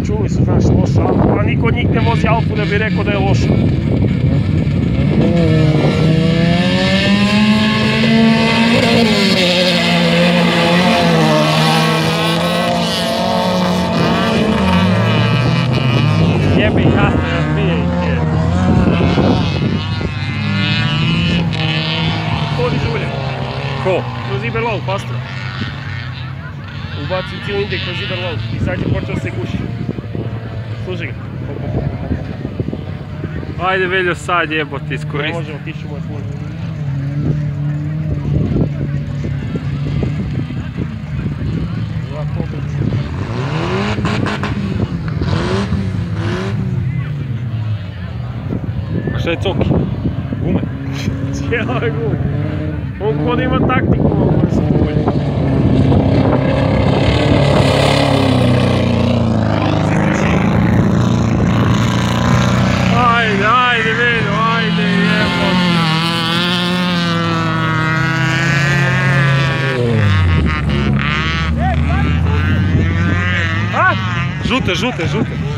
čuli su, znaš, loša Alfa, a niko od njih ne vozi Alfu da bi rekao da je loša. Jebe ih Astra, razbije ih je. Hodi žulje. Ko? Kroz Iberlauf, Astra. Ubaci cilindir kroz Iberlauf i sad je počeo se guši. Služi ga. Ajde Veljo sad jebote Ne iskoristi. možemo, tišu moj služi. A šta je coki? Gume? Cijela je gume. On kod ima taktiku, ovo se pulje. Ajde, ajde Veljo, ajde jebote. A? Žute, žute, žute.